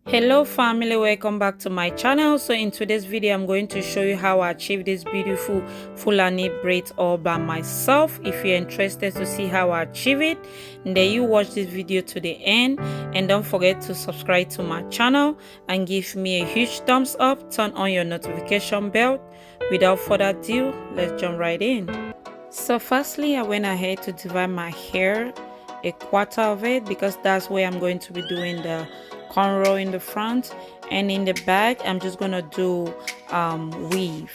Hello family, welcome back to my channel. So in today's video I'm going to show you how I achieve this beautiful fulani braid all by myself. If you're interested to see how I achieve it, then you watch this video to the end, and don't forget to subscribe to my channel and give me a huge thumbs up. Turn on your notification bell. Without further ado, let's jump right in. So firstly, I went ahead to divide my hair a quarter of it, because that's where I'm going to be doing the cornrow in the front, and in the back I'm just gonna do weave.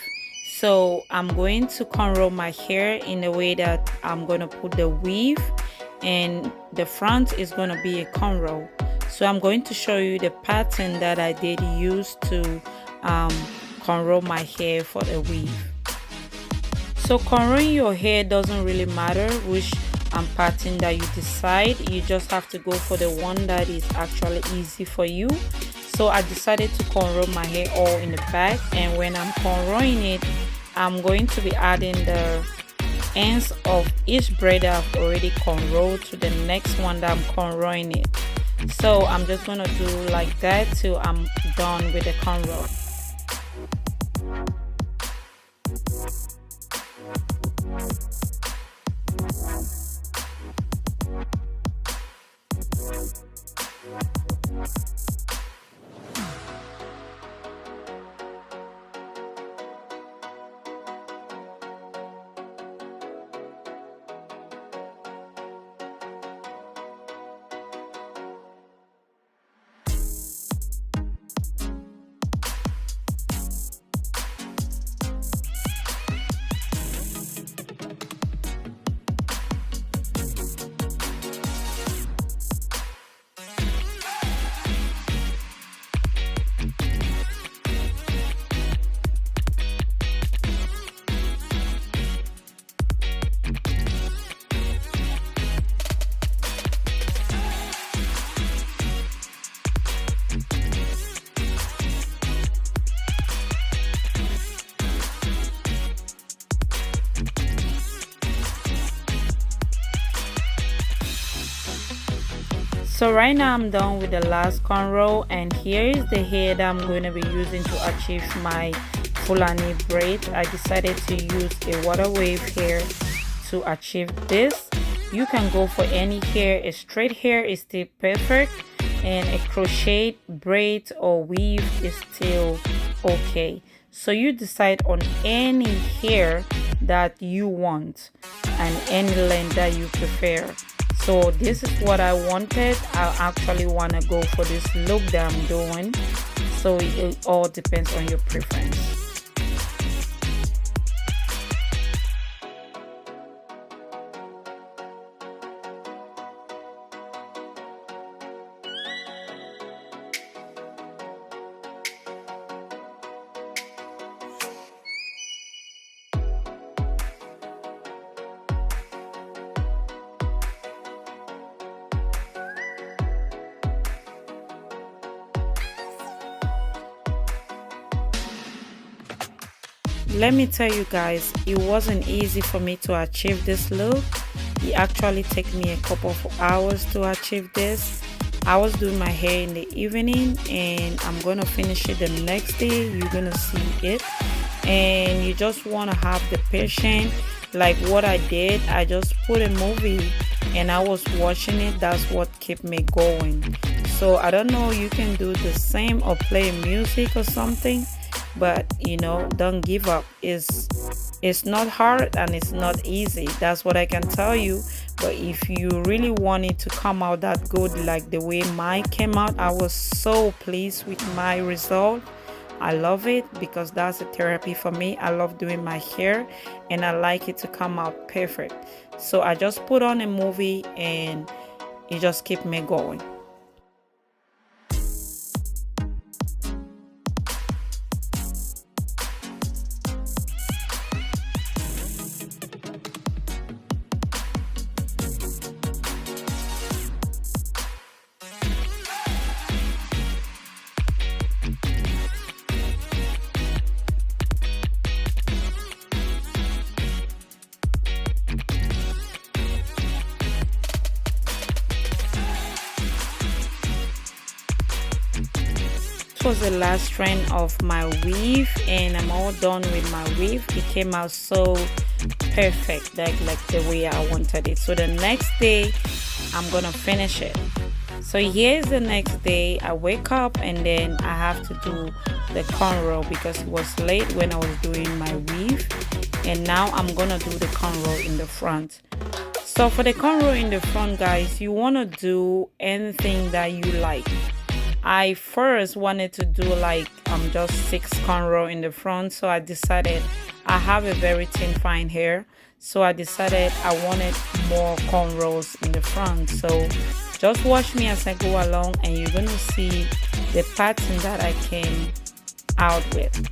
So I'm going to cornrow my hair in a way that I'm gonna put the weave, and the front is gonna be a cornrow. So I'm going to show you the pattern that I did use to cornrow my hair for the weave. So cornrowing your hair doesn't really matter which pattern that you decide. You just have to go for the one that is actually easy for you. So I decided to cornrow my hair all in the back, and when I'm cornrowing it, I'm going to be adding the ends of each braid I've already cornrowed to the next one that I'm cornrowing it. So I'm just gonna do like that till I'm done with the cornrow. So right now I'm done with the last cornrow, and here is the hair that I'm going to be using to achieve my fulani braid. I decided to use a water wave hair to achieve this. You can go for any hair. A straight hair is still perfect, and a crochet, braid or weave is still okay. So you decide on any hair that you want and any length that you prefer. So this is what I wanted. I actually want to go for this look that I'm doing. So it all depends on your preference. Let me tell you guys, it wasn't easy for me to achieve this look. It actually took me a couple of hours to achieve this. I was doing my hair in the evening, and I'm gonna finish it the next day. You're gonna see it, and you just want to have the patience. Like what I did, I just put a movie and I was watching it. That's what kept me going. So I don't know, you can do the same or play music or something, but you know, don't give up. It's not hard and it's not easy, that's what I can tell you. But if you really want it to come out that good like the way mine came out, I was so pleased with my result. I love it because that's a therapy for me. I love doing my hair and I like it to come out perfect. So I just put on a movie and it just kept me going. that was the last strand of my weave, and I'm all done with my weave. It came out so perfect, like the way I wanted it. So the next day I'm gonna finish it. So here's the next day. I wake up and then I have to do the cornrow because it was late when I was doing my weave, and now I'm gonna do the cornrow in the front. So for the cornrow in the front, guys, you want to do anything that you like. I first wanted to do like just 6 cornrow in the front, so I decided I have a very thin fine hair, so I decided I wanted more cornrows in the front. So just watch me as I go along and you're going to see the pattern that I came out with.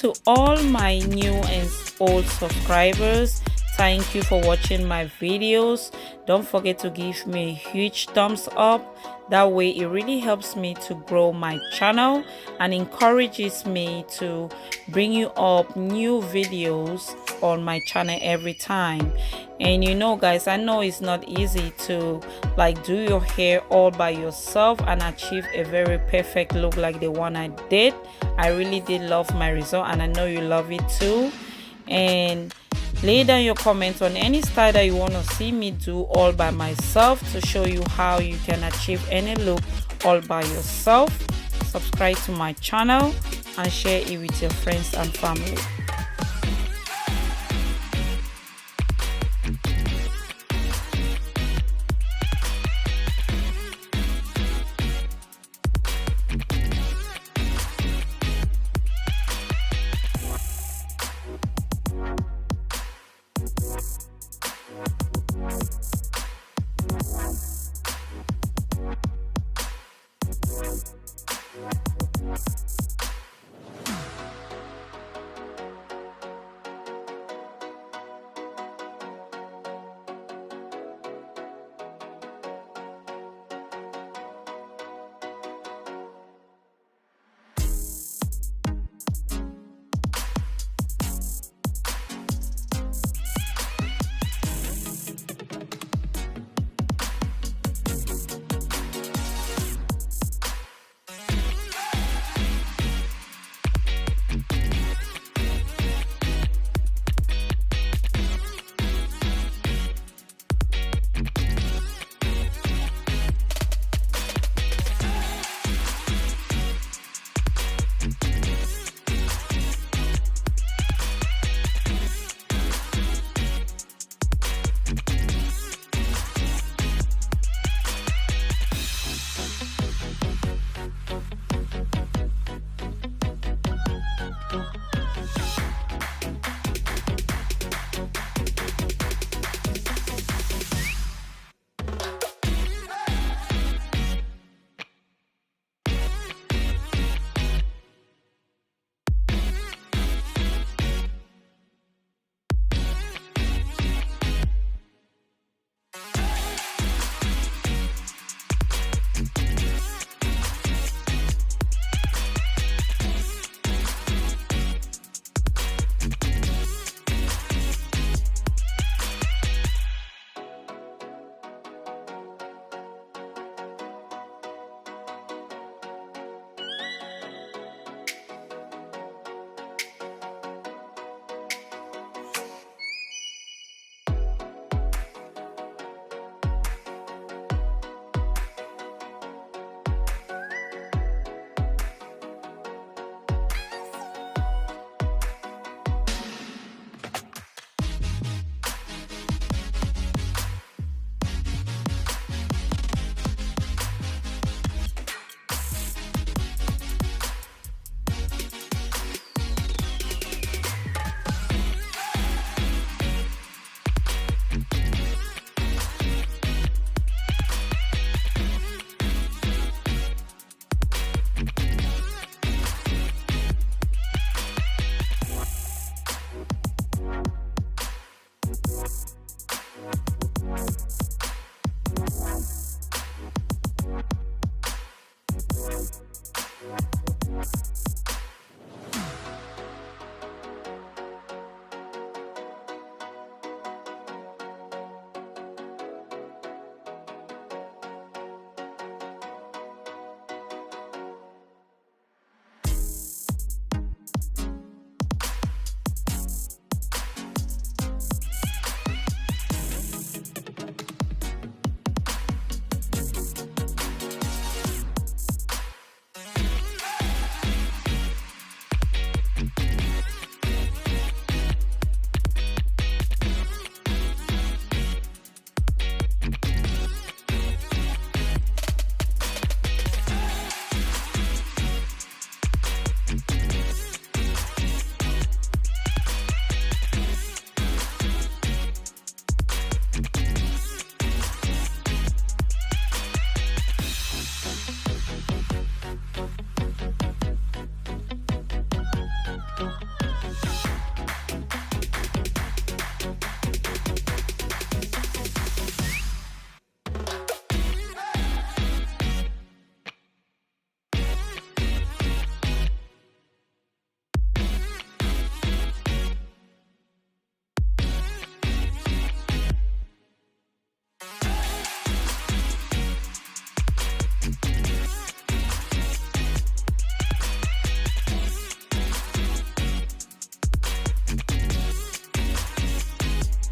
To all my new and old subscribers, thank you for watching my videos. Don't forget to give me a huge thumbs up. That way it really helps me to grow my channel and encourages me to bring you up new videos on my channel every time. And you know, guys, I know it's not easy to like do your hair all by yourself and achieve a very perfect look like the one I did. I really did love my result, and I know you love it too. And lay down your comments on any style that you want to see me do all by myself to show you how you can achieve any look all by yourself. Subscribe to my channel and share it with your friends and family.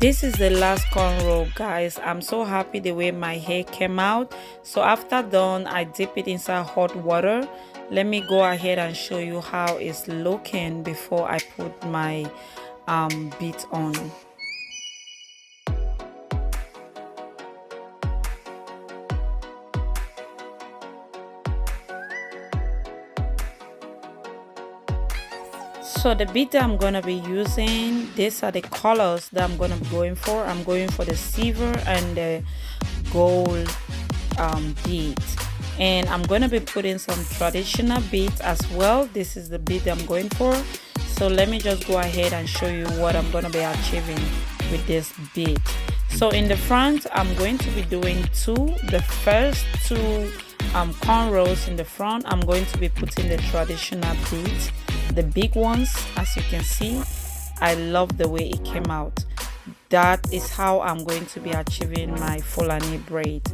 This is the last cornrow, guys. I'm so happy the way my hair came out. So after done, I dip it inside hot water. Let me go ahead and show you how it's looking before I put my bead on. So the bead that I'm gonna be using, these are the colors that I'm gonna be going for. I'm going for the silver and the gold beads, and I'm gonna be putting some traditional beads as well. This is the bead I'm going for. So let me just go ahead and show you what I'm gonna be achieving with this bead. So in the front, I'm going to be doing the first two cornrows in the front. I'm going to be putting the traditional beads, the big ones. As you can see, I love the way it came out. That is how I'm going to be achieving my fulani braid.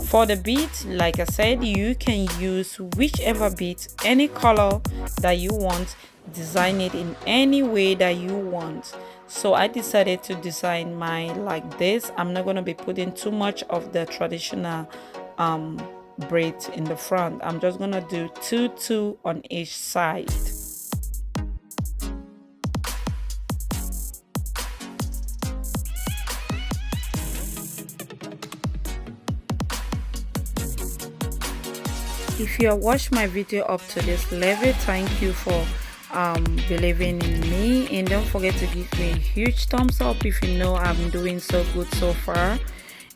For the bead, like I said, you can use whichever bead, any color that you want, design it in any way that you want. So I decided to design mine like this. I'm not going to be putting too much of the traditional braid in the front. I'm just going to do two on each side. If you have watched my video up to this level, thank you for believing in me, and don't forget to give me a huge thumbs up if you know I'm doing so good so far,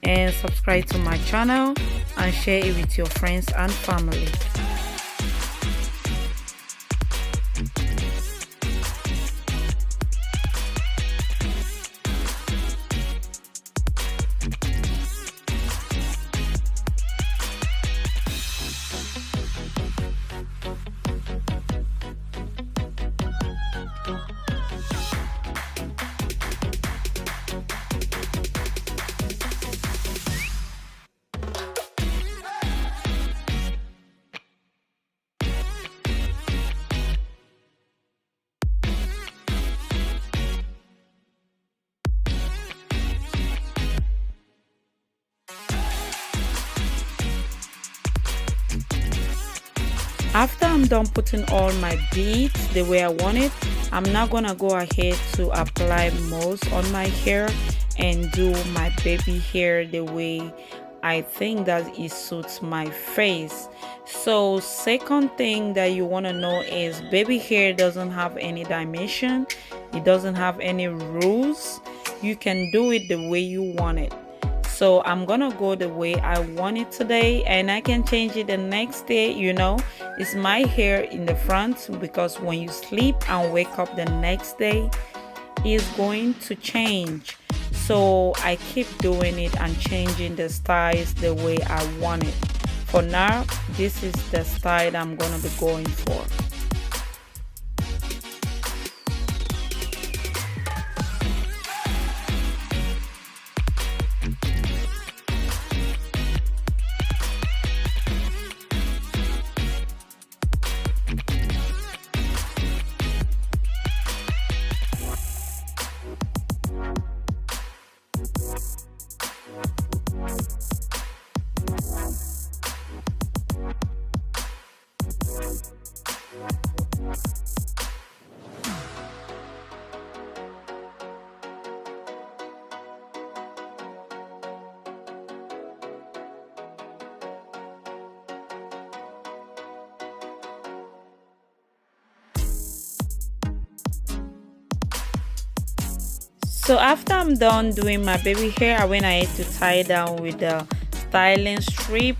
and subscribe to my channel and share it with your friends and family. After I'm done putting all my beads the way I want it, I'm now gonna go ahead to apply mousse on my hair and do my baby hair the way I think that it suits my face. So second thing that you want to know is baby hair doesn't have any dimension, it doesn't have any rules. You can do it the way you want it. So I'm gonna go the way I want it today, and I can change it the next day. You know, it's my hair in the front, because when you sleep and wake up the next day, it's going to change. So I keep doing it and changing the styles the way I want it. For now, this is the style I'm gonna be going for. So after I'm done doing my baby hair, I went ahead to tie it down with the styling strip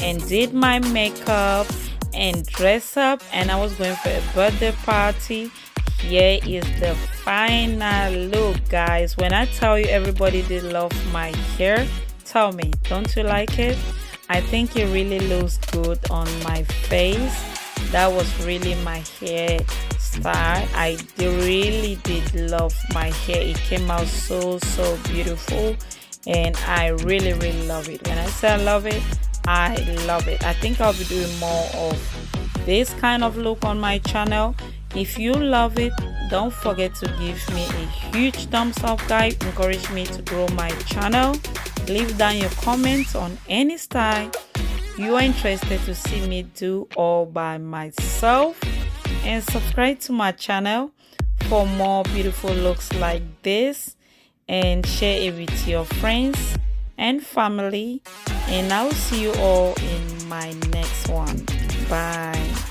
and did my makeup and dress up, and I was going for a birthday party. Here is the final look, guys. When I tell you everybody did love my hair, tell me, don't you like it? I think it really looks good on my face. That was really my hair style. I really did love my hair. It came out so beautiful, and I really love it. When I say I love it, I love it. I think I'll be doing more of this kind of look on my channel. If you love it, don't forget to give me a huge thumbs up, guys. Encourage me to grow my channel. Leave down your comments on any style you are interested to see me do all by myself, and subscribe to my channel for more beautiful looks like this, and share it with your friends and family, and I'll see you all in my next one. Bye.